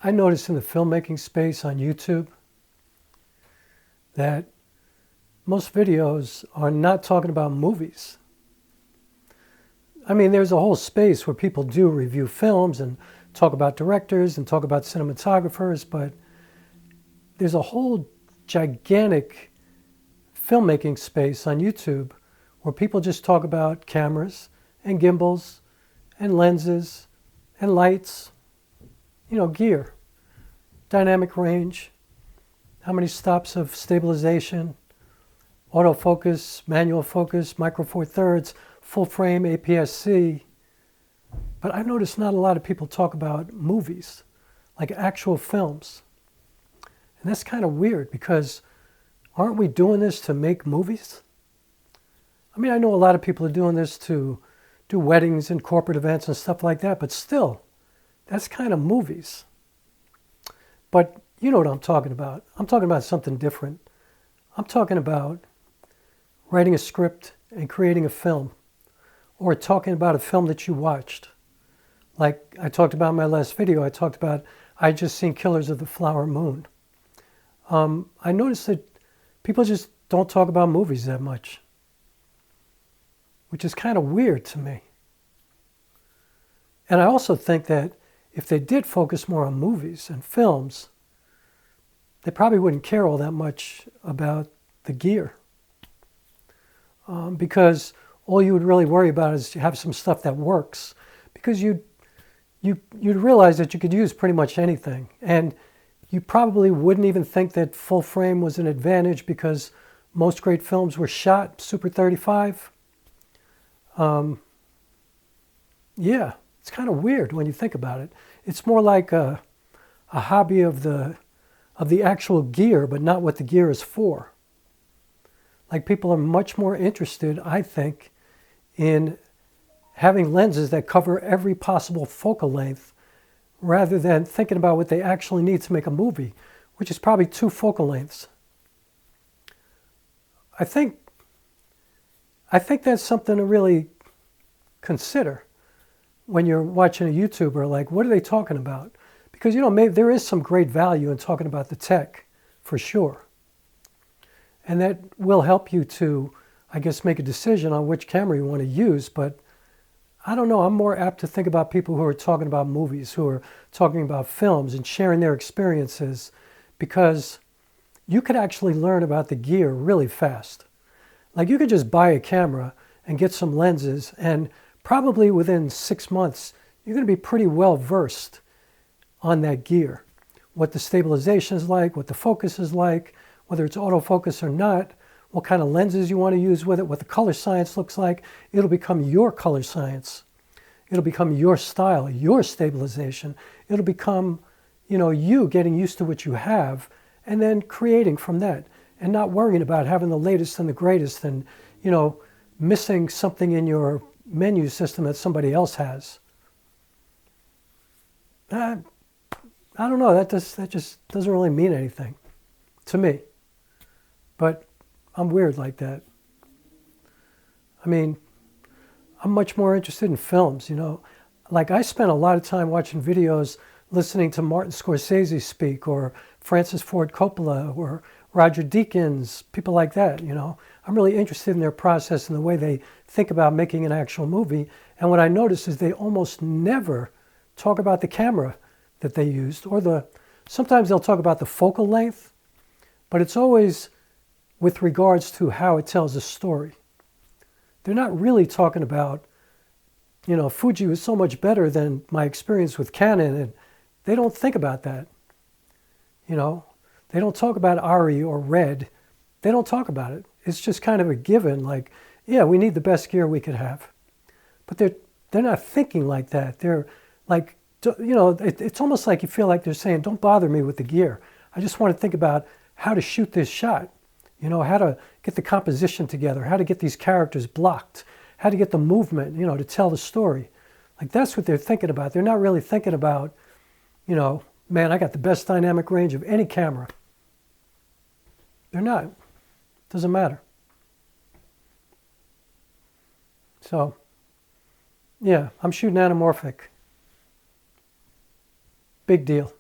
I noticed in the filmmaking space on YouTube that most videos are not talking about movies. I mean, there's a whole space where people do review films and talk about directors and talk about cinematographers, but there's a whole gigantic filmmaking space on YouTube where people just talk about cameras and gimbals and lenses and lights, gear, dynamic range, how many stops of stabilization, autofocus, manual focus, micro four thirds, full frame, APS-C. But I noticed not a lot of people talk about movies, like actual films. And that's kind of weird because aren't we doing this to make movies? I mean, I know a lot of people are doing this to do weddings and corporate events and stuff like that, but still, that's kind of movies. But you know what I'm talking about. I'm talking about something different. I'm talking about writing a script and creating a film, or talking about a film that you watched. Like I talked about in my last video, I talked about I just seen Killers of the Flower Moon. I noticed that people just don't talk about movies that much, which is kind of weird to me. And I also think that if they did focus more on movies and films, they probably wouldn't care all that much about the gear. Because all you would really worry about is you have some stuff that works. Because you'd realize that you could use pretty much anything. And you probably wouldn't even think that full frame was an advantage because most great films were shot Super 35. Yeah, it's kind of weird when you think about it. It's more like a hobby of the actual gear, but not what the gear is for. Like people are much more interested, I think, in having lenses that cover every possible focal length rather than thinking about what they actually need to make a movie, which is probably 2 focal lengths. I think that's something to really consider when you're watching a YouTuber. Like, what are they talking about? Because, maybe there is some great value in talking about the tech, for sure. And that will help you to, I guess, make a decision on which camera you want to use. But I don't know, I'm more apt to think about people who are talking about movies, who are talking about films and sharing their experiences, because you could actually learn about the gear really fast. Like you could just buy a camera and get some lenses, and probably within 6 months, you're going to be pretty well versed on that gear. What the stabilization is like, what the focus is like, whether it's autofocus or not, what kind of lenses you want to use with it, what the color science looks like. It'll become your color science. It'll become your style, your stabilization. It'll become, you getting used to what you have and then creating from that and not worrying about having the latest and the greatest and, missing something in your menu system that somebody else has. I don't know, that just doesn't really mean anything to me. But I'm weird like that. I mean, I'm much more interested in films, Like I spent a lot of time watching videos, listening to Martin Scorsese speak, or Francis Ford Coppola, or Roger Deakins, people like that, I'm really interested in their process and the way they think about making an actual movie. And what I notice is they almost never talk about the camera that they used, or sometimes they'll talk about the focal length, but it's always with regards to how it tells a story. They're not really talking about, Fuji was so much better than my experience with Canon, and they don't think about that. They don't talk about ARRI or RED. They don't talk about it. It's just kind of a given, like, yeah, we need the best gear we could have. But they're not thinking like that. They're like, it's almost like you feel like they're saying, don't bother me with the gear. I just want to think about how to shoot this shot. How to get the composition together, how to get these characters blocked, how to get the movement, to tell the story. Like that's what they're thinking about. They're not really thinking about, man, I got the best dynamic range of any camera. They're not. Doesn't matter. So, yeah, I'm shooting anamorphic. Big deal.